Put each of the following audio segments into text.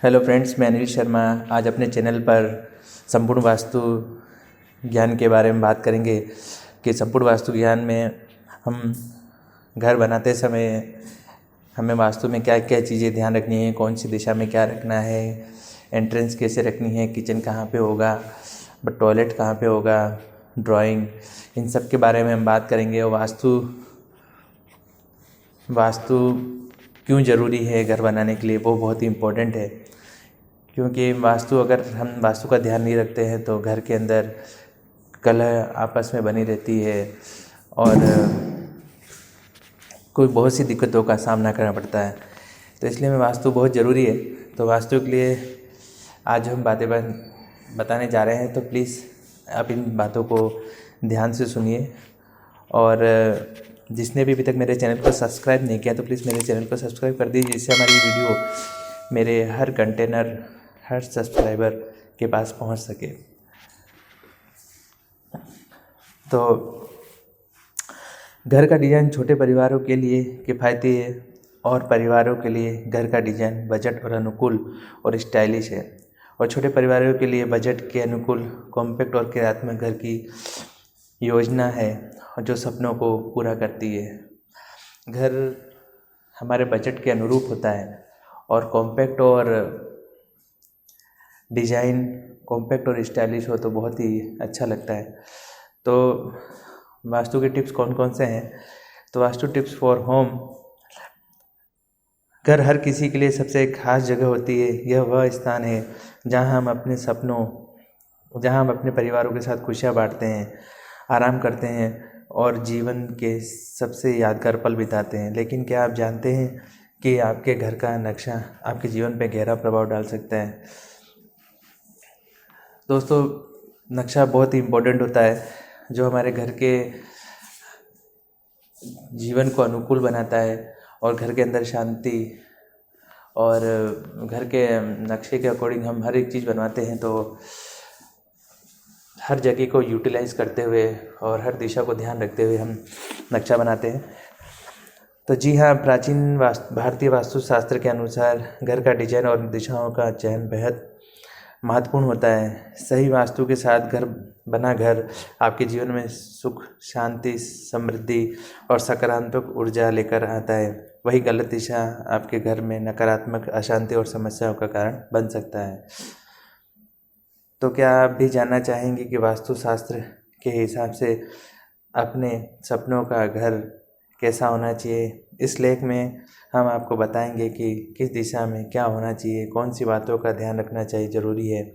Hello friends, मैं अनिल शर्मा आज अपने चैनल पर संपूर्ण वास्तु ज्ञान के बारे में बात करेंगे कि संपूर्ण वास्तु ज्ञान में हम घर बनाते समय हमें वास्तु में क्या क्या चीज़ें ध्यान रखनी है, कौन सी दिशा में क्या रखना है, एंट्रेंस कैसे रखनी है, किचन कहाँ पे होगा, टॉयलेट कहाँ पे होगा, ड्राइंग, इन सब के बारे में हम बात करेंगे। और वास्तु क्यों ज़रूरी है घर बनाने के लिए, वो बहुत ही इम्पोर्टेंट है। क्योंकि अगर हम वास्तु का ध्यान नहीं रखते हैं तो घर के अंदर कलह आपस में बनी रहती है और कोई बहुत सी दिक्कतों का सामना करना पड़ता है। तो इसलिए वास्तु बहुत ज़रूरी है। तो वास्तु के लिए आज हम बातें बताने जा रहे हैं, तो प्लीज़ आप इन बातों को ध्यान से सुनिए। और जिसने भी अभी तक मेरे चैनल को सब्सक्राइब नहीं किया तो प्लीज़ मेरे चैनल को सब्सक्राइब कर दीजिए, जिससे हमारी वीडियो मेरे हर सब्सक्राइबर के पास पहुंच सके। तो घर का डिज़ाइन छोटे परिवारों के लिए किफ़ायती है और परिवारों के लिए घर का डिज़ाइन बजट और अनुकूल और स्टाइलिश है, और छोटे परिवारों के लिए बजट के अनुकूल कॉम्पैक्ट और क्रियात्मक घर की योजना है जो सपनों को पूरा करती है। घर हमारे बजट के अनुरूप होता है और कॉम्पैक्ट और स्टाइलिश हो तो बहुत ही अच्छा लगता है। तो वास्तु के टिप्स कौन कौन से हैं? तो वास्तु टिप्स फॉर होम। घर हर किसी के लिए सबसे खास जगह होती है। यह वह स्थान है जहां हम अपने परिवारों के साथ खुशियां बांटते हैं, आराम करते हैं और जीवन के सबसे यादगार पल बिताते हैं। लेकिन क्या आप जानते हैं कि आपके घर का नक्शा आपके जीवन पर गहरा प्रभाव डाल सकता है? दोस्तों, नक्शा बहुत ही इम्पोर्टेंट होता है जो हमारे घर के जीवन को अनुकूल बनाता है और घर के अंदर शांति, और घर के नक्शे के अकॉर्डिंग हम हर एक चीज़ बनवाते हैं। तो हर जगह को यूटिलाइज़ करते हुए और हर दिशा को ध्यान रखते हुए हम नक्शा बनाते हैं। तो जी हाँ, प्राचीन भारतीय वास्तुशास्त्र के अनुसार घर का डिजाइन और दिशाओं का चयन बेहद महत्वपूर्ण होता है। सही वास्तु के साथ बना घर आपके जीवन में सुख, शांति, समृद्धि और सकारात्मक ऊर्जा लेकर आता है। वही गलत दिशा आपके घर में नकारात्मक, अशांति और समस्याओं का कारण बन सकता है। तो क्या आप भी जानना चाहेंगे कि वास्तुशास्त्र के हिसाब से अपने सपनों का घर कैसा होना चाहिए? इस लेख में हम आपको बताएंगे कि किस दिशा में क्या होना चाहिए, कौन सी बातों का ध्यान रखना चाहिए ज़रूरी है,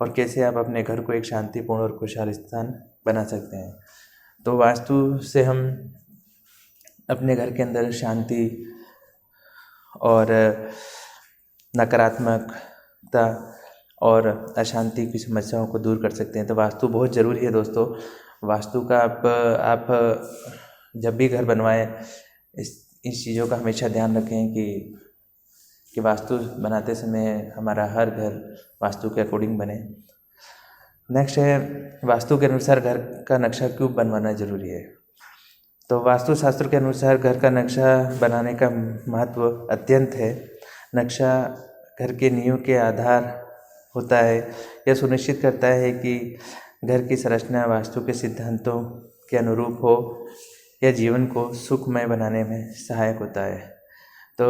और कैसे आप अपने घर को एक शांतिपूर्ण और खुशहाल स्थान बना सकते हैं। तो वास्तु से हम अपने घर के अंदर शांति और नकारात्मकता और अशांति की समस्याओं को दूर कर सकते हैं। तो वास्तु बहुत ज़रूरी है दोस्तों। वास्तु का आप जब भी घर बनवाएं इस चीज़ों का हमेशा ध्यान रखें कि वास्तु बनाते समय हमारा हर घर वास्तु के अकॉर्डिंग बने। नेक्स्ट है, वास्तु के अनुसार घर का नक्शा क्यों बनवाना ज़रूरी है? तो वास्तुशास्त्र के अनुसार घर का नक्शा बनाने का महत्व अत्यंत है। नक्शा घर के नींव के आधार होता है। यह सुनिश्चित करता है कि घर की संरचना वास्तु के सिद्धांतों के अनुरूप हो। यह जीवन को सुखमय बनाने में सहायक होता है। तो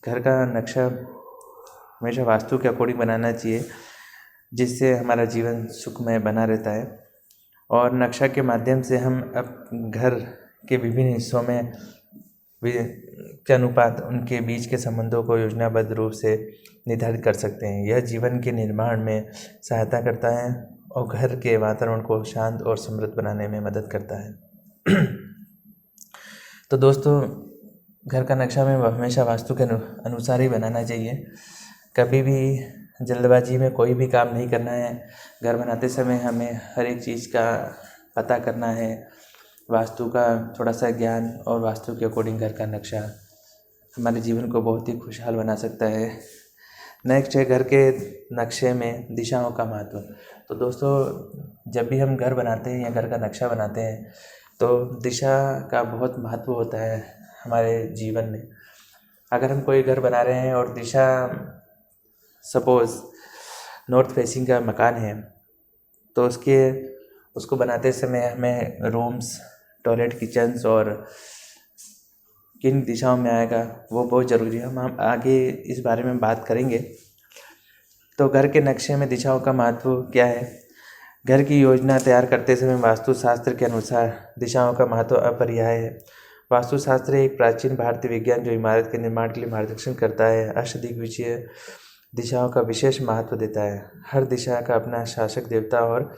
घर का नक्शा हमेशा वास्तु के अकॉर्डिंग बनाना चाहिए, जिससे हमारा जीवन सुखमय बना रहता है। और नक्शा के माध्यम से हम अब घर के विभिन्न हिस्सों में के अनुपात उनके बीच के संबंधों को योजनाबद्ध रूप से निर्धारित कर सकते हैं। यह जीवन के निर्माण में सहायता करता है और घर के वातावरण को शांत और समृद्ध बनाने में मदद करता है। तो दोस्तों, घर का नक्शा में हमेशा वास्तु के अनुसार ही बनाना चाहिए। कभी भी जल्दबाजी में कोई भी काम नहीं करना है। घर बनाते समय हमें हर एक चीज़ का पता करना है, वास्तु का थोड़ा सा ज्ञान, और वास्तु के अकॉर्डिंग घर का नक्शा हमारे जीवन को बहुत ही खुशहाल बना सकता है। नेक्स्ट है, घर के नक्शे में दिशाओं का महत्व। तो दोस्तों, जब भी हम घर बनाते हैं या घर का नक्शा बनाते हैं तो दिशा का बहुत महत्व होता है हमारे जीवन में। अगर हम कोई घर बना रहे हैं और दिशा सपोज़ नॉर्थ फेसिंग का मकान है, तो उसको बनाते समय हमें रूम्स, टॉयलेट, किचन्स और किन दिशाओं में आएगा वो बहुत ज़रूरी है। हम आगे इस बारे में बात करेंगे। तो घर के नक्शे में दिशाओं का महत्व क्या है? घर की योजना तैयार करते समय वास्तुशास्त्र के अनुसार दिशाओं का महत्व अपरिहार्य है। वास्तुशास्त्र एक प्राचीन भारतीय विज्ञान जो इमारत के निर्माण के लिए मार्गदर्शन करता है, अष्टदिग्विजय दिशाओं का विशेष महत्व देता है। हर दिशा का अपना शासक देवता और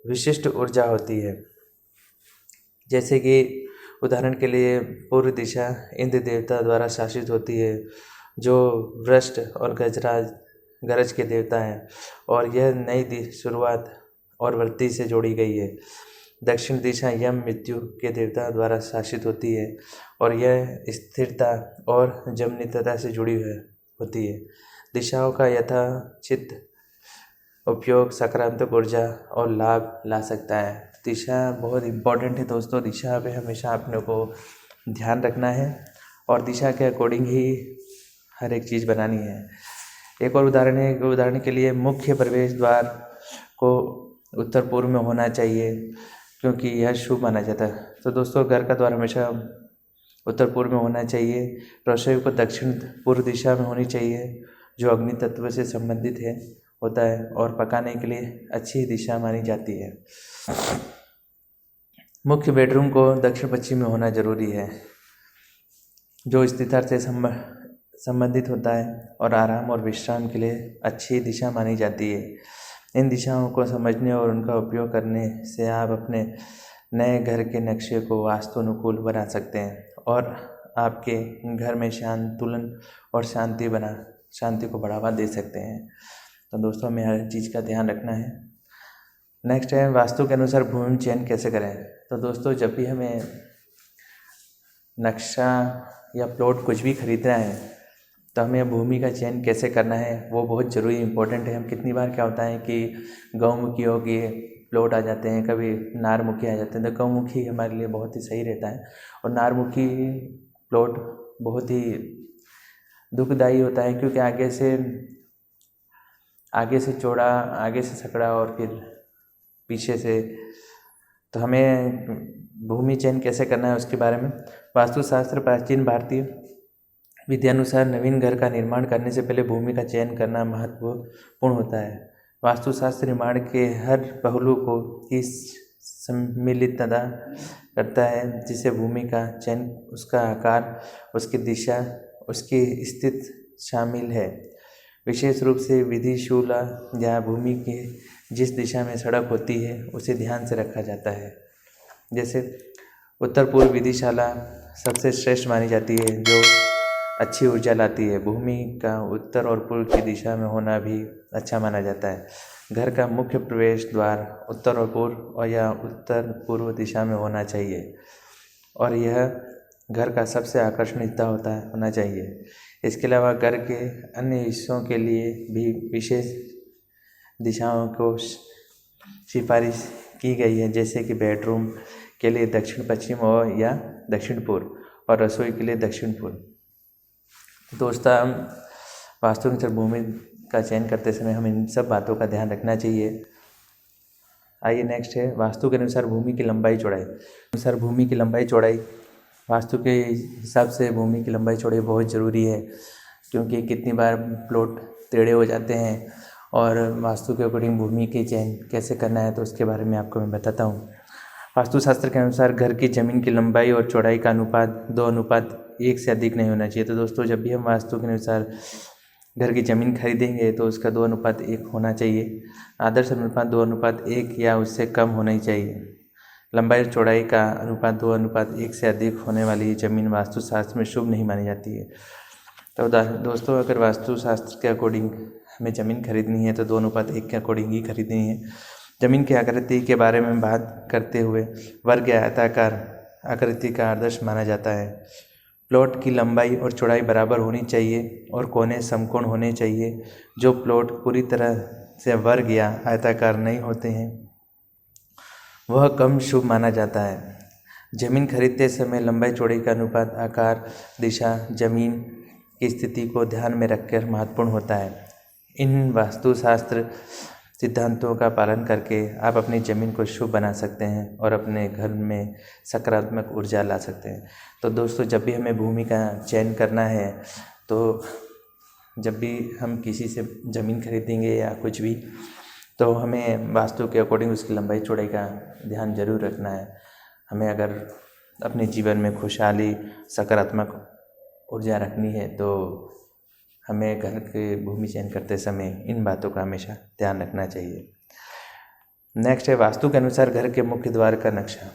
विशिष्ट ऊर्जा होती है। जैसे कि उदाहरण के लिए पूर्व दिशा इंद्र देवता द्वारा शासित होती है, जो वृष्ट और गरज के देवता हैं, और यह नई शुरुआत और वृद्धि से जोड़ी गई है। दक्षिण दिशा यम मृत्यु के देवता द्वारा शासित होती है और यह स्थिरता और जमनीयता से जुड़ी होती है। दिशाओं का यथाचित उपयोग सकारात्मक ऊर्जा और लाभ ला सकता है। दिशा बहुत इम्पोर्टेंट है दोस्तों। दिशा पे हमेशा अपने को ध्यान रखना है और दिशा के अकॉर्डिंग ही हर एक चीज़ बनानी है। एक और उदाहरण है, उदाहरण के लिए मुख्य प्रवेश द्वार को उत्तर पूर्व में होना चाहिए क्योंकि यह शुभ माना जाता है। तो दोस्तों, घर का द्वार हमेशा उत्तर पूर्व में होना चाहिए। रसोई को दक्षिण पूर्व दिशा में होनी चाहिए, जो अग्नि तत्व से संबंधित होता है और पकाने के लिए अच्छी दिशा मानी जाती है। मुख्य बेडरूम को दक्षिण पश्चिम में होना जरूरी है, जो स्थिरता से संबंधित होता है और आराम और विश्राम के लिए अच्छी दिशा मानी जाती है। इन दिशाओं को समझने और उनका उपयोग करने से आप अपने नए घर के नक्शे को वास्तु अनुकूल बना सकते हैं और आपके घर में संतुलन और शांति को बढ़ावा दे सकते हैं। तो दोस्तों, हमें हर चीज़ का ध्यान रखना है। नेक्स्ट है, वास्तु के अनुसार भूमि चयन कैसे करें। तो दोस्तों, जब भी हमें नक्शा या प्लॉट कुछ भी खरीदना है तो हमें भूमि का चयन कैसे करना है वो बहुत ज़रूरी इम्पोर्टेंट है। हम कितनी बार क्या होता है कि गौमुखियों के प्लॉट आ जाते हैं, कभी नारमुखी आ जाते हैं। तो गौमुखी हमारे लिए बहुत ही सही रहता है और नारमुखी प्लॉट बहुत ही दुखदाई होता है, क्योंकि आगे से चौड़ा, आगे से सकड़ा और फिर पीछे से। तो हमें भूमि चयन कैसे करना है उसके बारे में। वास्तुशास्त्र प्राचीन भारतीय विद्यानुसार नवीन घर का निर्माण करने से पहले भूमि का चयन करना महत्वपूर्ण होता है। वास्तुशास्त्र निर्माण के हर पहलू को की सम्मिलितता करता है, जिसे भूमि का चयन, उसका आकार, उसकी दिशा, उसकी स्थिति शामिल है। विशेष रूप से विधिशूला या भूमि के जिस दिशा में सड़क होती है उसे ध्यान से रखा जाता है। जैसे उत्तर पूर्व विधिशाला सबसे श्रेष्ठ मानी जाती है, जो अच्छी ऊर्जा लाती है। भूमि का उत्तर और पूर्व की दिशा में होना भी अच्छा माना जाता है। घर का मुख्य प्रवेश द्वार उत्तर और पूर्व या उत्तर पूर्व दिशा में होना चाहिए और यह घर का सबसे आकर्षण हिस्सा होना चाहिए। इसके अलावा घर के अन्य हिस्सों के लिए भी विशेष दिशाओं को सिफारिश की गई है, जैसे कि बेडरूम के लिए दक्षिण पश्चिम और या दक्षिण पूर्व और रसोई के लिए दक्षिण पूर्व। दोस्तों, हम वास्तु अनुसार भूमि का चयन करते समय हमें इन सब बातों का ध्यान रखना चाहिए। आइए नेक्स्ट है, वास्तु के अनुसार भूमि की लंबाई चौड़ाई। अनुसार भूमि की लंबाई चौड़ाई, वास्तु के हिसाब से भूमि की लंबाई चौड़ाई बहुत ज़रूरी है, क्योंकि कितनी बार प्लॉट टेढ़े हो जाते हैं और वास्तु के अकॉर्डिंग भूमि की चयन कैसे करना है तो उसके बारे में आपको मैं बताता हूँ। वास्तुशास्त्र के अनुसार घर की ज़मीन की लंबाई और चौड़ाई का अनुपात 2:1 से अधिक नहीं होना चाहिए। तो दोस्तों, जब भी हम वास्तु के अनुसार घर की ज़मीन खरीदेंगे तो उसका 2:1 होना चाहिए। आदर्श अनुपात 2:1 या उससे कम होना ही चाहिए। लंबाई और चौड़ाई का अनुपात 2:1 से अधिक होने वाली ज़मीन वास्तुशास्त्र में शुभ नहीं मानी जाती है। तो दोस्तों, अगर वास्तुशास्त्र के अकॉर्डिंग हमें ज़मीन खरीदनी है तो 2:1 के अकॉर्डिंग ही खरीदनी है। ज़मीन की आकृति के बारे में बात करते हुए वर्ग या आयताकार आकृति का आदर्श माना जाता है। प्लॉट की लंबाई और चौड़ाई बराबर होनी चाहिए और कोने समकोण होने चाहिए। जो प्लॉट पूरी तरह से वर्ग या आयताकार नहीं होते हैं वह कम शुभ माना जाता है। ज़मीन खरीदते समय लंबाई चौड़ाई का अनुपात आकार, दिशा, ज़मीन की स्थिति को ध्यान में रखकर महत्वपूर्ण होता है। इन वास्तुशास्त्र सिद्धांतों का पालन करके आप अपनी ज़मीन को शुभ बना सकते हैं और अपने घर में सकारात्मक ऊर्जा ला सकते हैं। तो दोस्तों, जब भी हमें भूमि का चयन करना है, तो जब भी हम किसी से ज़मीन खरीदेंगे या कुछ भी, तो हमें वास्तु के अकॉर्डिंग उसकी लंबाई चौड़ाई का ध्यान जरूर रखना है। हमें अगर अपने जीवन में खुशहाली, सकारात्मक ऊर्जा रखनी है, तो हमें घर के भूमि चयन करते समय इन बातों का हमेशा ध्यान रखना चाहिए। नेक्स्ट है वास्तु के अनुसार घर के मुख्य द्वार का नक्शा।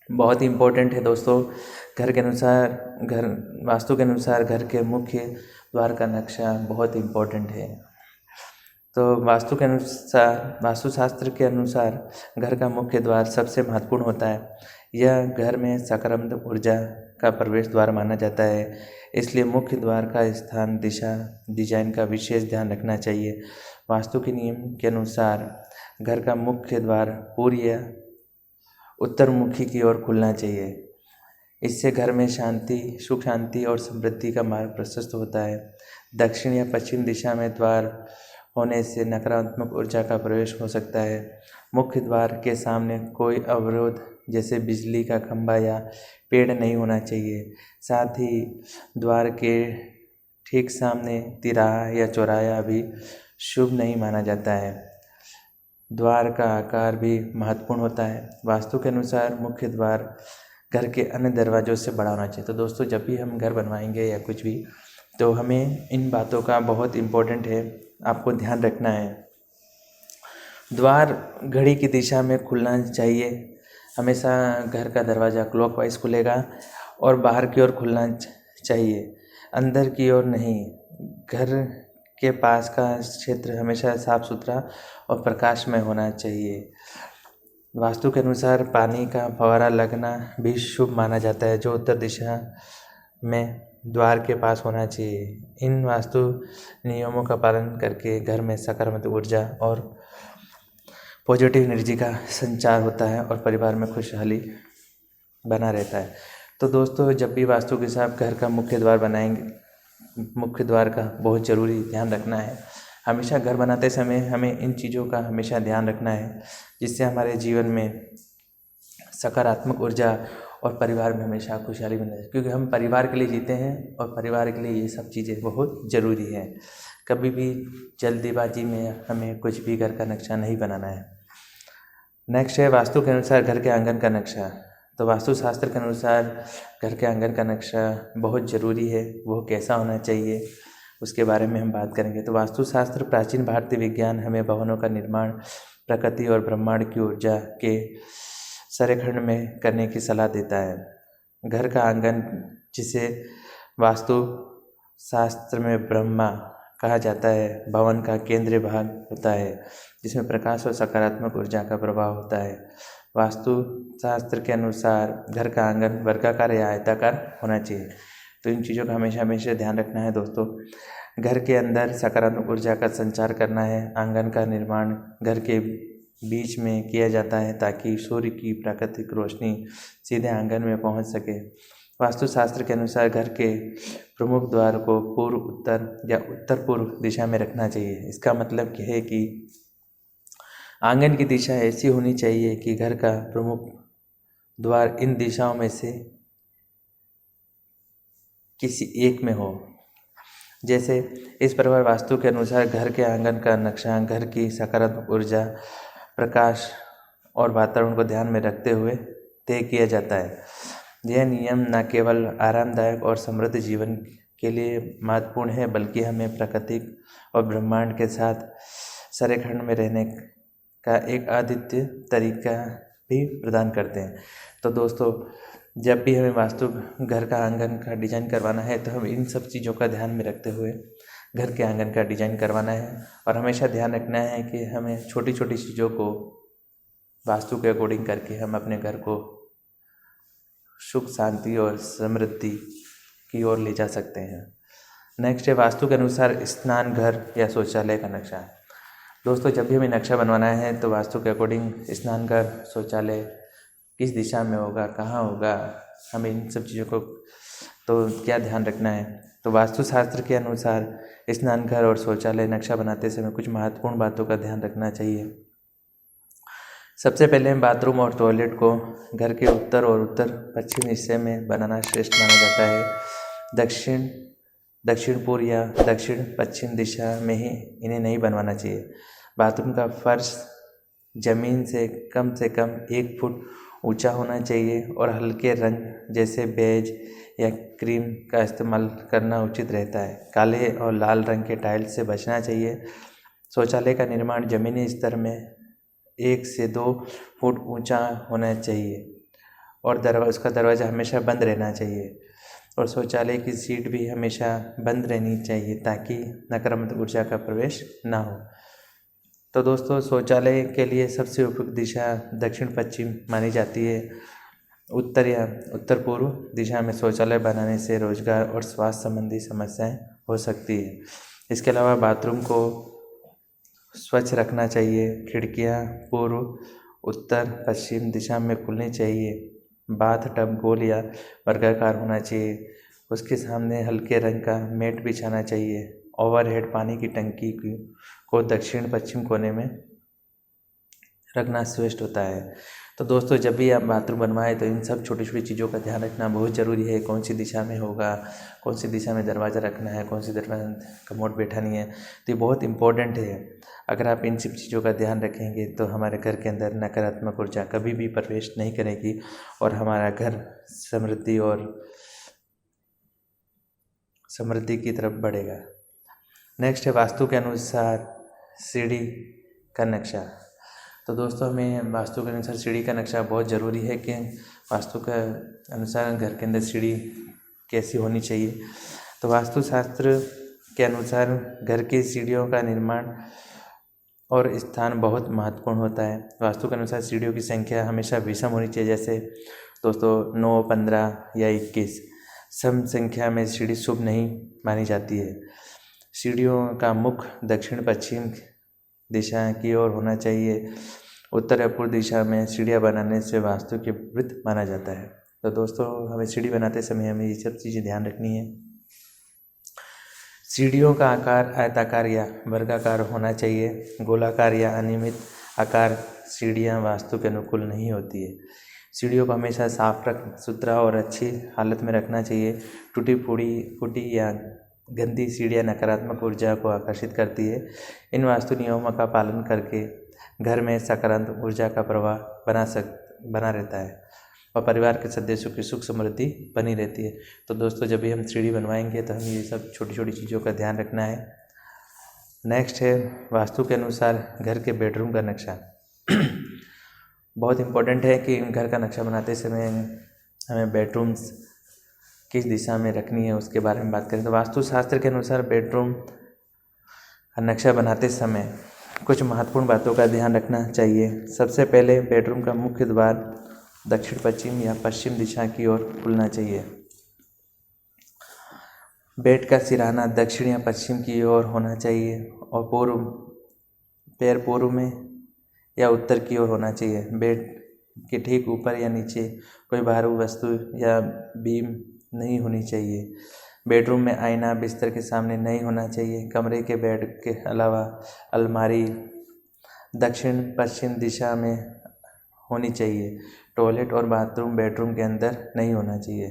बहुत ही इम्पोर्टेंट है दोस्तों। वास्तु के अनुसार घर के मुख्य द्वार का नक्शा बहुत इम्पोर्टेंट है। तो वास्तुशास्त्र के अनुसार घर का मुख्य द्वार सबसे महत्वपूर्ण होता है। यह घर में सकारात्मक ऊर्जा का प्रवेश द्वार माना जाता है, इसलिए मुख्य द्वार का स्थान, दिशा, डिजाइन का विशेष ध्यान रखना चाहिए। वास्तु के नियम के अनुसार घर का मुख्य द्वार पूर्व या उत्तरमुखी की ओर खुलना चाहिए। इससे घर में शांति, सुख शांति और समृद्धि का मार्ग प्रशस्त होता है। दक्षिण या पश्चिम दिशा में द्वार होने से नकारात्मक ऊर्जा का प्रवेश हो सकता है। मुख्य द्वार के सामने कोई अवरोध जैसे बिजली का खंभा या पेड़ नहीं होना चाहिए। साथ ही द्वार के ठीक सामने तिराहा या चौराहा भी शुभ नहीं माना जाता है। द्वार का आकार भी महत्वपूर्ण होता है। वास्तु के अनुसार मुख्य द्वार घर के अन्य दरवाजों से बड़ा होना चाहिए। तो दोस्तों, जब भी हम घर बनवाएंगे या कुछ भी, तो हमें इन बातों का बहुत इम्पोर्टेंट है, आपको ध्यान रखना है। द्वार घड़ी की दिशा में खुलना चाहिए। हमेशा घर का दरवाज़ा क्लॉकवाइज खुलेगा और बाहर की ओर खुलना चाहिए, अंदर की ओर नहीं। घर के पास का क्षेत्र हमेशा साफ सुथरा और प्रकाशमय होना चाहिए। वास्तु के अनुसार पानी का फव्वारा लगना भी शुभ माना जाता है, जो उत्तर दिशा में द्वार के पास होना चाहिए। इन वास्तु नियमों का पालन करके घर में सकारात्मक ऊर्जा और पॉजिटिव एनर्जी का संचार होता है और परिवार में खुशहाली बना रहता है। तो दोस्तों, जब भी वास्तु के साथ घर का मुख्य द्वार बनाएंगे, मुख्य द्वार का बहुत ज़रूरी ध्यान रखना है। हमेशा घर बनाते समय हमें इन चीज़ों का हमेशा ध्यान रखना है, जिससे हमारे जीवन में सकारात्मक ऊर्जा और परिवार में हमेशा खुशहाली बनी रहे। क्योंकि हम परिवार के लिए जीते हैं और परिवार के लिए ये सब चीज़ें बहुत ज़रूरी हैं। कभी भी जल्दीबाजी में हमें कुछ भी घर का नक्शा नहीं बनाना है। नेक्स्ट है वास्तु के अनुसार घर के आंगन का नक्शा। तो वास्तुशास्त्र के अनुसार घर के आंगन का नक्शा बहुत ज़रूरी है। वो कैसा होना चाहिए, उसके बारे में हम बात करेंगे। तो वास्तुशास्त्र प्राचीन भारतीय विज्ञान हमें भवनों का निर्माण प्रकृति और ब्रह्मांड की ऊर्जा के संरेखण में करने की सलाह देता है। घर का आंगन, जिसे वास्तु शास्त्र में ब्रह्मा कहा जाता है, भवन का केंद्रीय भाग होता है, जिसमें प्रकाश और सकारात्मक ऊर्जा का प्रभाव होता है। वास्तु शास्त्र के अनुसार घर का आंगन वर्गाकार या आयताकार होना चाहिए। तो इन चीज़ों का हमेशा ध्यान रखना है दोस्तों। घर के अंदर सकारात्मक ऊर्जा का संचार करना है। आंगन का निर्माण घर के बीच में किया जाता है, ताकि सूर्य की प्राकृतिक रोशनी सीधे आंगन में पहुंच सके। वास्तुशास्त्र के अनुसार घर के प्रमुख द्वार को पूर्व, उत्तर या उत्तर पूर्व दिशा में रखना चाहिए। इसका मतलब यह है कि आंगन की दिशा ऐसी होनी चाहिए कि घर का प्रमुख द्वार इन दिशाओं में से किसी एक में हो। जैसे इस प्रकार वास्तु के अनुसार घर के आंगन का नक्शा घर की सकारात्मक ऊर्जा, प्रकाश और वातावरण को ध्यान में रखते हुए तय किया जाता है। यह नियम न केवल आरामदायक और समृद्ध जीवन के लिए महत्वपूर्ण है, बल्कि हमें प्राकृतिक और ब्रह्मांड के साथ संरेखण में रहने का एक अद्वितीय तरीका भी प्रदान करते हैं। तो दोस्तों, जब भी हमें वास्तु घर का आंगन का डिजाइन करवाना है, तो हम इन सब चीज़ों का ध्यान में रखते हुए घर के आंगन का डिजाइन करवाना है। और हमेशा ध्यान रखना है कि हमें छोटी छोटी चीज़ों को वास्तु के अकॉर्डिंग करके हम अपने घर को सुख, शांति और समृद्धि की ओर ले जा सकते हैं। नेक्स्ट है वास्तु के अनुसार स्नान घर या शौचालय का नक्शा। दोस्तों, जब भी हमें नक्शा बनवाना है, तो वास्तु के अकॉर्डिंग स्नान घर, शौचालय किस दिशा में होगा, कहाँ होगा, हमें इन सब चीज़ों को तो क्या ध्यान रखना है? तो वास्तुशास्त्र के अनुसार स्नान घर और शौचालय नक्शा बनाते समय कुछ महत्वपूर्ण बातों का ध्यान रखना चाहिए। सबसे पहले बाथरूम और टॉयलेट को घर के उत्तर और उत्तर पश्चिम हिस्से में बनाना श्रेष्ठ माना जाता है। दक्षिण पूर्व या दक्षिण पश्चिम दिशा में ही इन्हें नहीं बनवाना चाहिए। बाथरूम का फर्श जमीन से कम 1 फुट ऊंचा होना चाहिए और हल्के रंग जैसे बेज या क्रीम का इस्तेमाल करना उचित रहता है। काले और लाल रंग के टाइल्स से बचना चाहिए। शौचालय का निर्माण जमीनी स्तर में 1 से 2 फुट ऊंचा होना चाहिए और उसका दरवाज़ा हमेशा बंद रहना चाहिए और शौचालय की सीट भी हमेशा बंद रहनी चाहिए ताकि नकारात्मक ऊर्जा का प्रवेश ना हो। तो दोस्तों, शौचालय के लिए सबसे उपयुक्त दिशा दक्षिण पश्चिम मानी जाती है। उत्तर या उत्तर पूर्व दिशा में शौचालय बनाने से रोजगार और स्वास्थ्य संबंधी समस्याएं हो सकती है। इसके अलावा बाथरूम को स्वच्छ रखना चाहिए। खिड़कियां पूर्व उत्तर पश्चिम दिशा में खुलनी चाहिए। बाथ टब गोल या वर्गाकार होना चाहिए। उसके सामने हल्के रंग का मैट बिछाना चाहिए। ओवरहेड पानी की टंकी को दक्षिण पश्चिम कोने में रखना श्रेष्ठ होता है। तो दोस्तों, जब भी आप बाथरूम बनवाएं तो इन सब छोटी छोटी चीज़ों का ध्यान रखना बहुत ज़रूरी है। कौन सी दिशा में होगा, कौन सी दिशा में दरवाज़ा रखना है, कौन सी दरवाजा कमोड बैठानी है, तो ये बहुत इंपॉर्टेंट है। अगर आप इन सब चीज़ों का ध्यान रखेंगे तो हमारे घर के अंदर नकारात्मक ऊर्जा कभी भी प्रवेश नहीं करेगी और हमारा घर समृद्धि की तरफ बढ़ेगा। नेक्स्ट है वास्तु के अनुसार सीढ़ी का नक्शा। तो दोस्तों, हमें वास्तु के अनुसार सीढ़ी का नक्शा बहुत ज़रूरी है कि वास्तु के अनुसार घर के अंदर सीढ़ी कैसी होनी चाहिए। तो वास्तुशास्त्र के अनुसार घर की सीढ़ियों का निर्माण और स्थान बहुत महत्वपूर्ण होता है। वास्तु के अनुसार सीढ़ियों की संख्या हमेशा विषम होनी चाहिए। जैसे दोस्तों 9, 15 या 21 सम संख्या में सीढ़ी शुभ नहीं मानी जाती है। सीढ़ियों का मुख दक्षिण पश्चिम दिशा की ओर होना चाहिए। उत्तर या पूर्व दिशा में सीढ़ियाँ बनाने से वास्तु के विपरीत माना जाता है। तो दोस्तों, हमें सीढ़ी बनाते समय हमें ये सब चीज़ें ध्यान रखनी है। सीढ़ियों का आकार आयताकार या वर्गाकार होना चाहिए। गोलाकार या अनियमित आकार सीढ़ियाँ वास्तु के अनुकूल नहीं होती है। सीढ़ियों को हमेशा साफ सुथरा और अच्छी हालत में रखना चाहिए। टूटी फूटी या गंदी सीढ़ियाँ नकारात्मक ऊर्जा को आकर्षित करती है। इन वास्तु नियमों का पालन करके घर में सकारात्मक ऊर्जा का प्रवाह बना रहता है और परिवार के सदस्यों की सुख समृद्धि बनी रहती है। तो दोस्तों, जब भी हम सीढ़ी बनवाएंगे तो हमें ये सब छोटी छोटी चीज़ों का ध्यान रखना है। नेक्स्ट है वास्तु के अनुसार घर के बेडरूम का नक्शा। बहुत इम्पोर्टेंट है कि घर का नक्शा बनाते समय हमें बेडरूम्स किस दिशा में रखनी है उसके बारे में बात करें। तो वास्तुशास्त्र के अनुसार बेडरूम का नक्शा बनाते समय कुछ महत्वपूर्ण बातों का ध्यान रखना चाहिए। सबसे पहले बेडरूम का मुख्य द्वार दक्षिण पश्चिम या पश्चिम दिशा की ओर खुलना चाहिए। बेड का सिरहाना दक्षिण या पश्चिम की ओर होना चाहिए और पैर पूर्व में या उत्तर की ओर होना चाहिए। बेड के ठीक ऊपर या नीचे कोई भारी वस्तु या बीम नहीं होनी चाहिए। बेडरूम में आईना बिस्तर के सामने नहीं होना चाहिए। कमरे के बेड के अलावा अलमारी दक्षिण पश्चिम दिशा में होनी चाहिए। टॉयलेट और बाथरूम बेडरूम के अंदर नहीं होना चाहिए।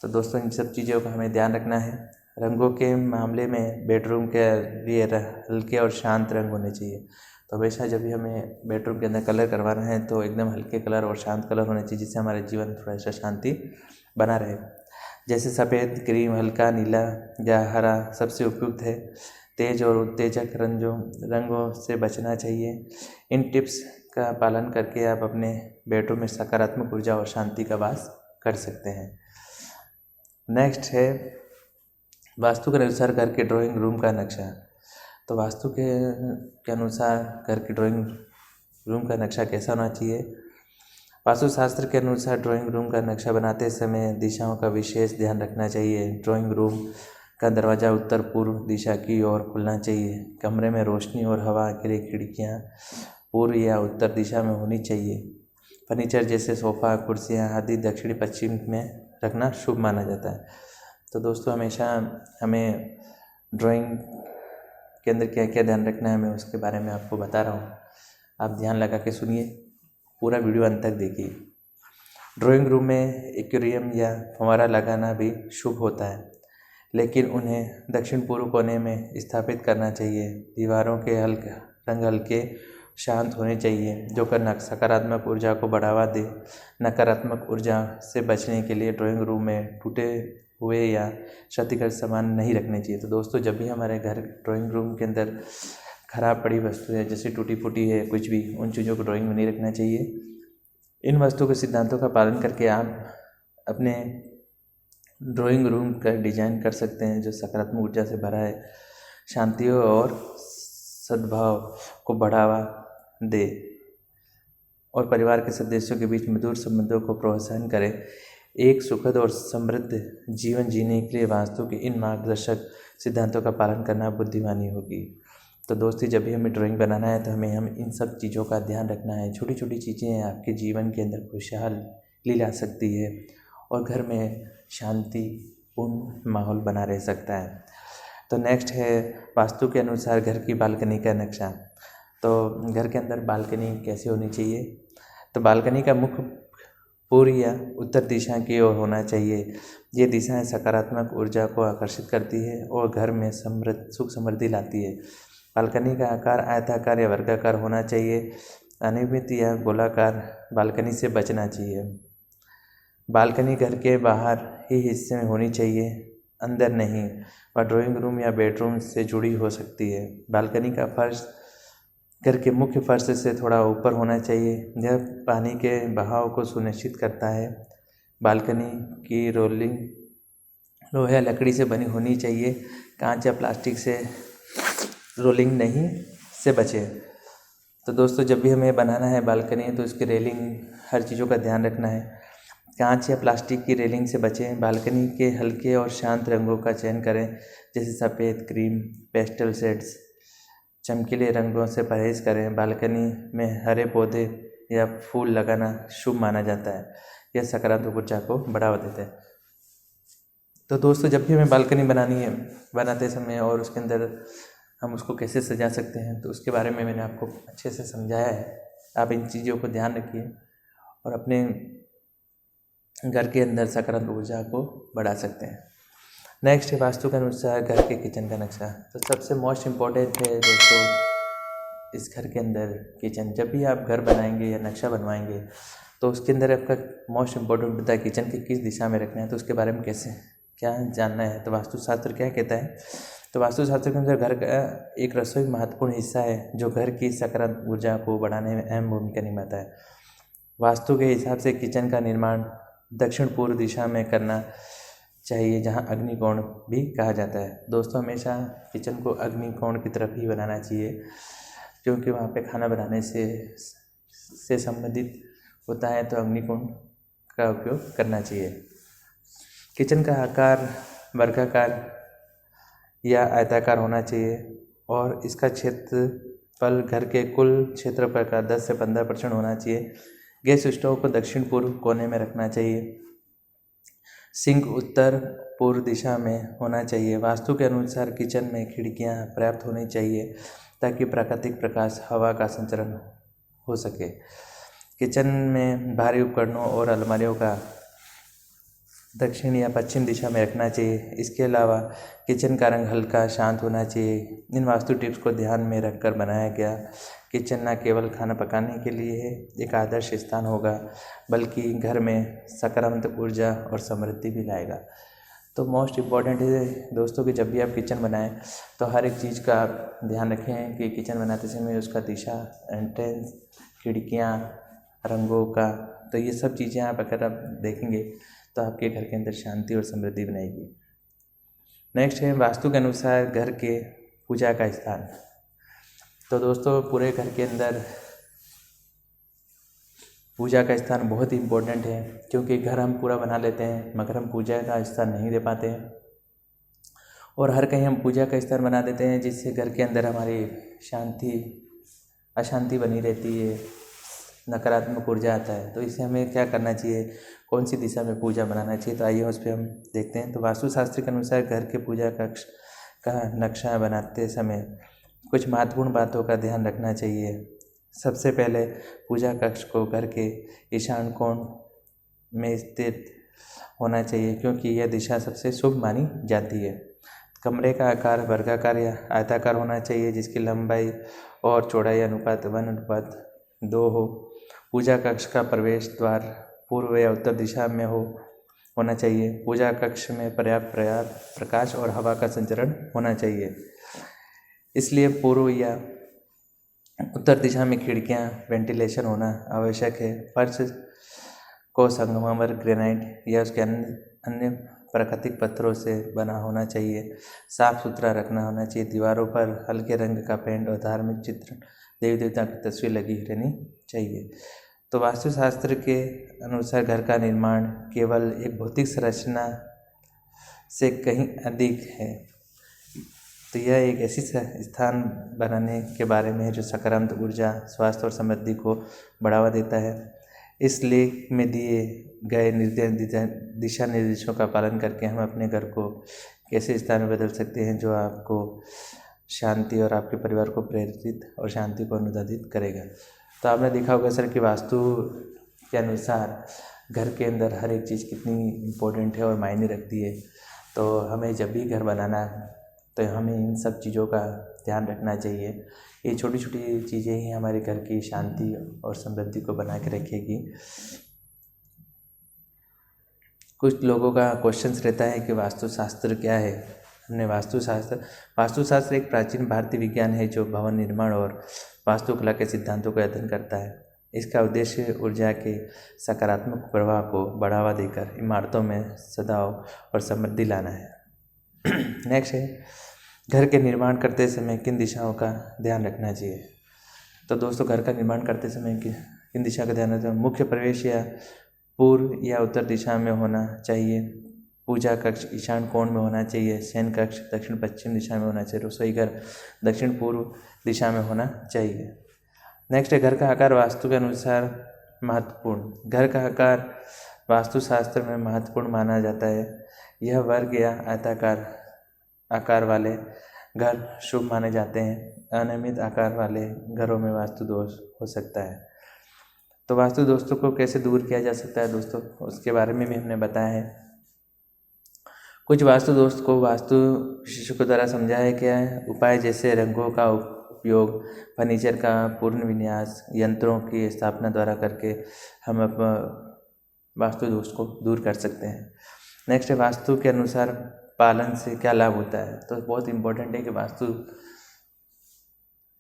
तो दोस्तों, इन सब चीज़ों का हमें ध्यान रखना है। रंगों के मामले में बेडरूम के लिए हल्के और शांत रंग होने चाहिए। तो हमेशा जब भी हमें बेडरूम के अंदर कलर करवाना है तो एकदम हल्के कलर और शांत कलर होने चाहिए, जिससे हमारे जीवन में थोड़ा सा शांति बना रहे। जैसे सफ़ेद, क्रीम, हल्का नीला या हरा सबसे उपयुक्त है। तेज और उत्तेजक रंगों से बचना चाहिए। इन टिप्स का पालन करके आप अपने बेडरूम में सकारात्मक ऊर्जा और शांति का वास कर सकते हैं। नेक्स्ट है वास्तु के अनुसार घर के ड्राइंग रूम का नक्शा। तो वास्तु के अनुसार घर के ड्राइंग रूम का नक्शा कैसा होना चाहिए? वास्तुशास्त्र के अनुसार ड्राइंग रूम का नक्शा बनाते समय दिशाओं का विशेष ध्यान रखना चाहिए। ड्राइंग रूम का दरवाज़ा उत्तर पूर्व दिशा की ओर खुलना चाहिए। कमरे में रोशनी और हवा के लिए खिड़कियाँ पूर्व या उत्तर दिशा में होनी चाहिए। फर्नीचर जैसे सोफ़ा, कुर्सियाँ आदि दक्षिण पश्चिम में रखना शुभ माना जाता है। तो दोस्तों हमेशा हमें ड्राइंग के अंदर क्या क्या ध्यान रखना है, मैं उसके बारे में आपको बता रहा हूँ। आप ध्यान लगा के सुनिए, पूरा वीडियो अंत तक देखिए। ड्राइंग रूम में एक्वेरियम या फव्वारा लगाना भी शुभ होता है, लेकिन उन्हें दक्षिण पूर्व कोने में स्थापित करना चाहिए। दीवारों के रंग हल्के शांत होने चाहिए, जो कि सकारात्मक ऊर्जा को बढ़ावा दे। नकारात्मक ऊर्जा से बचने के लिए ड्राइंग रूम में टूटे हुए या क्षतिग्रस्त सामान नहीं रखने चाहिए। तो दोस्तों जब भी हमारे घर ड्राइंग रूम के अंदर खराब पड़ी वस्तु है, जैसे टूटी फूटी है कुछ भी, उन चीज़ों को ड्राइंग में नहीं रखना चाहिए। इन वस्तुओं के सिद्धांतों का पालन करके आप अपने ड्राइंग रूम का डिजाइन कर सकते हैं, जो सकारात्मक ऊर्जा से भरा है, शांति और सद्भाव को बढ़ावा दे और परिवार के सदस्यों के बीच मधुर संबंधों को प्रोत्साहन करे। एक सुखद और समृद्ध जीवन जीने के लिए वास्तु के इन मार्गदर्शक सिद्धांतों का पालन करना बुद्धिमानी होगी। तो दोस्तों जब भी हमें ड्राइंग बनाना है तो हमें इन सब चीज़ों का ध्यान रखना है। छोटी छोटी चीज़ें आपके जीवन के अंदर खुशहाली ला सकती है और घर में शांतिपूर्ण माहौल बना रह सकता है। तो नेक्स्ट है वास्तु के अनुसार घर की बालकनी का नक्शा। तो घर के अंदर बालकनी कैसे होनी चाहिए? तो बालकनी का मुख्य पूर्व या उत्तर दिशा की ओर होना चाहिए। ये दिशाएं सकारात्मक ऊर्जा को आकर्षित करती है और घर में सुख समृद्धि लाती है। बालकनी का आकार आयताकार या वर्गाकार होना चाहिए। अनियमित या गोलाकार बालकनी से बचना चाहिए। बालकनी घर के बाहर ही हिस्से में होनी चाहिए, अंदर नहीं। वह ड्राइंग रूम या बेडरूम से जुड़ी हो सकती है। बालकनी का फर्श घर के मुख्य फर्श से थोड़ा ऊपर होना चाहिए। यह पानी के बहाव को सुनिश्चित करता है। बालकनी की रोलिंग लोहे या लकड़ी से बनी होनी चाहिए। कांच या प्लास्टिक से रोलिंग नहीं से बचे। तो दोस्तों जब भी हमें बनाना है बालकनी तो इसकी रेलिंग हर चीज़ों का ध्यान रखना है। कांच या प्लास्टिक की रेलिंग से बचें। बालकनी के हल्के और शांत रंगों का चयन करें, जैसे सफ़ेद, क्रीम, पेस्टल शेड्स। चमकीले रंगों से परहेज करें। बालकनी में हरे पौधे या फूल लगाना शुभ माना जाता है। यह सकारात्मक ऊर्जा को बढ़ावा देता है। तो दोस्तों जब भी हमें बालकनी बनानी है, बनाते समय और उसके अंदर हम उसको कैसे सजा सकते हैं, तो उसके बारे में मैंने आपको अच्छे से समझाया है। आप इन चीज़ों को ध्यान रखिए और अपने घर के अंदर सकारात्मक ऊर्जा को बढ़ा सकते हैं। नेक्स्ट है वास्तु के अनुसार घर के किचन का नक्शा। तो सबसे मोस्ट इम्पॉर्टेंट है दोस्तों इस घर के अंदर किचन। जब भी आप घर बनाएंगे या नक्शा बनवाएंगे तो उसके अंदर आपका मोस्ट इम्पॉर्टेंट होता है किचन के किस दिशा में रखना है। तो उसके बारे में कैसे क्या जानना है, तो वास्तुशास्त्र क्या कहता है? तो वास्तुशास्त्र के अंदर घर का एक रसोई महत्वपूर्ण हिस्सा है, जो घर की सकारात्मक ऊर्जा को बढ़ाने में अहम भूमिका निभाता है। वास्तु के हिसाब से किचन का निर्माण दक्षिण पूर्व दिशा में करना चाहिए, जहां अग्निकोण भी कहा जाता है। दोस्तों हमेशा किचन को अग्निकोण की तरफ ही बनाना चाहिए, क्योंकि वहाँ पे खाना बनाने से संबंधित होता है, तो अग्निकोण का उपयोग करना चाहिए। किचन का आकार वर्गाकार या आयताकार होना चाहिए और इसका क्षेत्रफल घर के कुल क्षेत्रफल का 10 से 15% होना चाहिए। गैस स्टोव को दक्षिण पूर्व कोने में रखना चाहिए। सिंक उत्तर पूर्व दिशा में होना चाहिए। वास्तु के अनुसार किचन में खिड़कियां पर्याप्त होनी चाहिए ताकि प्राकृतिक प्रकाश, हवा का संचरण हो सके। किचन में भारी उपकरणों और अलमारियों का दक्षिण या पश्चिम दिशा में रखना चाहिए। इसके अलावा किचन का रंग हल्का शांत होना चाहिए। इन वास्तु टिप्स को ध्यान में रखकर बनाया गया किचन न केवल खाना पकाने के लिए एक आदर्श स्थान होगा, बल्कि घर में सकारात्मक ऊर्जा और समृद्धि भी लाएगा। तो मोस्ट इम्पॉर्टेंट है दोस्तों कि जब भी आप किचन बनाएं तो हर एक चीज़ का आप ध्यान रखें कि किचन बनाते समय उसका दिशा, एंट्रेंस, खिड़कियाँ, रंगों का, तो ये सब चीज़ें आप अगर आप देखेंगे तो आपके घर के अंदर शांति और समृद्धि बनाएगी। नेक्स्ट है वास्तु के अनुसार घर के पूजा का स्थान। तो दोस्तों पूरे घर के अंदर पूजा का स्थान बहुत ही इम्पोर्टेंट है, क्योंकि घर हम पूरा बना लेते हैं मगर हम पूजा का स्थान नहीं दे पाते हैं, और हर कहीं हम पूजा का स्थान बना देते हैं जिससे घर के अंदर हमारी अशांति बनी रहती है। नकारात्मक ऊर्जा आता है। तो इसे हमें क्या करना चाहिए, कौन सी दिशा में पूजा बनाना चाहिए, तो आइए उस पर हम देखते हैं। तो वास्तुशास्त्र के अनुसार घर के पूजा कक्ष का नक्शा बनाते समय कुछ महत्वपूर्ण बातों का ध्यान रखना चाहिए। सबसे पहले पूजा कक्ष को घर के ईशान कोण में स्थित होना चाहिए, क्योंकि यह दिशा सबसे शुभ मानी जाती है। कमरे का आकार वर्गाकार या आयताकार होना चाहिए, जिसकी लंबाई और चौड़ाई अनुपात 1:2 हो। पूजा कक्ष का प्रवेश द्वार पूर्व या उत्तर दिशा में होना चाहिए। पूजा कक्ष में पर्याप्त प्रकाश और हवा का संचरण होना चाहिए, इसलिए पूर्व या उत्तर दिशा में खिड़कियां, वेंटिलेशन होना आवश्यक है। फर्श को संगमरमर, ग्रेनाइट या उसके अन्य प्राकृतिक पत्थरों से बना होना चाहिए। साफ सुथरा रखना होना चाहिए। दीवारों पर हल्के रंग का पेंट और धार्मिक चित्र, देवी देवता की तस्वीर लगी रहनी चाहिए। तो वास्तुशास्त्र के अनुसार घर का निर्माण केवल एक भौतिक संरचना से कहीं अधिक है। तो यह एक ऐसी स्थान बनाने के बारे में है जो सकारात्मक ऊर्जा, स्वास्थ्य और समृद्धि को बढ़ावा देता है। इस लेख में दिए गए दिशा निर्देशों का पालन करके हम अपने घर को कैसे स्थान में बदल सकते हैं, जो आपको शांति और आपके परिवार को प्रेरित और शांति को अनुदानित करेगा। तो आपने देखा होगा सर कि वास्तु के अनुसार घर के अंदर हर एक चीज़ कितनी इम्पोर्टेंट है और मायने रखती है। तो हमें जब भी घर बनाना है तो हमें इन सब चीज़ों का ध्यान रखना चाहिए। ये छोटी छोटी चीज़ें ही हमारे घर की शांति और समृद्धि को बना के रखेगी। कुछ लोगों का क्वेश्चंस रहता है कि वास्तुशास्त्र क्या है। हमने वास्तुशास्त्र एक प्राचीन भारतीय विज्ञान है जो भवन निर्माण और वास्तुकला के सिद्धांतों का अध्ययन करता है। इसका उद्देश्य ऊर्जा के सकारात्मक प्रभाव को बढ़ावा देकर इमारतों में सद्भाव और समृद्धि लाना है। नेक्स्ट है, घर के निर्माण करते समय किन दिशाओं का ध्यान रखना चाहिए। तो दोस्तों, घर का निर्माण करते समय किन दिशा का ध्यान रखना चाहिए। मुख्य प्रवेश या पूर्व या उत्तर दिशा में होना चाहिए। पूजा कक्ष ईशान कोण में होना चाहिए। शयन कक्ष दक्षिण पश्चिम दिशा में होना चाहिए। रसोई घर दक्षिण पूर्व दिशा में होना चाहिए। नेक्स्ट है, घर का आकार वास्तु के अनुसार महत्वपूर्ण। घर का आकार वास्तुशास्त्र में महत्वपूर्ण माना जाता है। यह वर्ग या आयताकार आकार वाले घर शुभ माने जाते हैं। अनियमित आकार वाले घरों में वास्तु दोष हो सकता है। तो वास्तु दोषों को कैसे दूर किया जा सकता है दोस्तों, उसके बारे में भी हमने बताया है। कुछ वास्तु दोष को वास्तु विशेषज्ञों द्वारा समझाया गया है। उपाय जैसे रंगों का उपयोग, फर्नीचर का पूर्ण विन्यास, यंत्रों की स्थापना द्वारा करके हम वास्तु दोष को दूर कर सकते हैं। नेक्स्ट है, वास्तु के अनुसार पालन से क्या लाभ होता है। तो बहुत इम्पोर्टेंट है कि वास्तु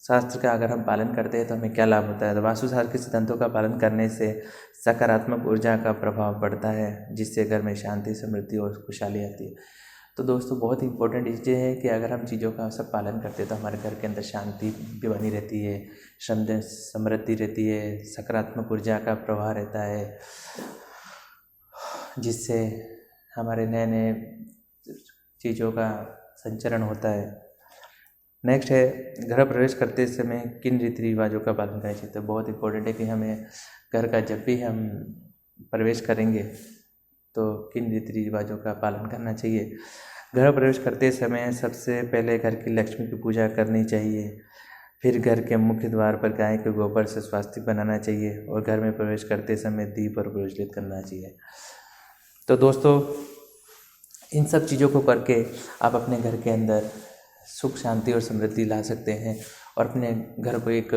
शास्त्र का अगर हम पालन करते हैं तो हमें क्या लाभ होता है। तो वास्तुशास्त्र के सिद्धांतों का पालन करने से सकारात्मक ऊर्जा का प्रभाव बढ़ता है, जिससे घर में शांति, समृद्धि और खुशहाली आती है। तो दोस्तों, बहुत ही इंपॉर्टेंट चीज़ें है कि अगर हम चीज़ों का सब पालन करते हैं तो हमारे घर के अंदर शांति भी बनी रहती है, समृद्धि रहती है, सकारात्मक ऊर्जा का प्रभाव रहता है, जिससे हमारे नए नए चीज़ों का संचरण होता है। नेक्स्ट है, घर प्रवेश करते समय किन रीति रिवाजों का पालन करना चाहिए। तो बहुत इंपॉर्टेंट है कि हमें घर का जब भी हम प्रवेश करेंगे तो किन रीति रिवाजों का पालन करना चाहिए। घर प्रवेश करते समय सबसे पहले घर की लक्ष्मी की पूजा करनी चाहिए। फिर घर के मुख्य द्वार पर गाय के गोबर से स्वास्तिक बनाना चाहिए और घर में प्रवेश करते समय दीप और प्रज्वलित करना चाहिए। तो दोस्तों, इन सब चीज़ों को करके आप अपने घर के अंदर सुख, शांति और समृद्धि ला सकते हैं और अपने घर को एक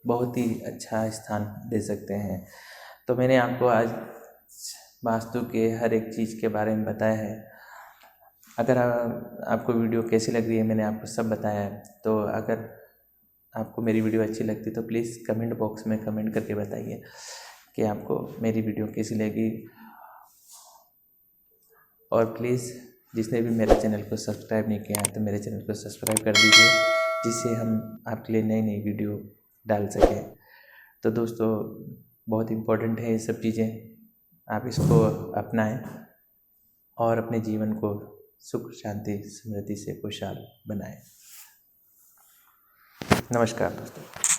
बहुत ही अच्छा स्थान दे सकते हैं। तो मैंने आपको आज वास्तु के हर एक चीज़ के बारे में बताया है। अगर आपको वीडियो कैसी लग रही है, मैंने आपको सब बताया है। तो अगर आपको मेरी वीडियो अच्छी लगती है तो प्लीज़ कमेंट बॉक्स में कमेंट करके बताइए कि आपको मेरी वीडियो कैसी लगी। और प्लीज़ जिसने भी मेरे चैनल को सब्सक्राइब नहीं किया है तो मेरे चैनल को सब्सक्राइब कर दीजिए, जिससे हम आपके लिए नई नई वीडियो डाल सकें। तो दोस्तों, बहुत इम्पोर्टेंट है ये सब चीज़ें, आप इसको अपनाएं और अपने जीवन को सुख, शांति, समृद्धि से खुशहाल बनाएं। नमस्कार दोस्तों।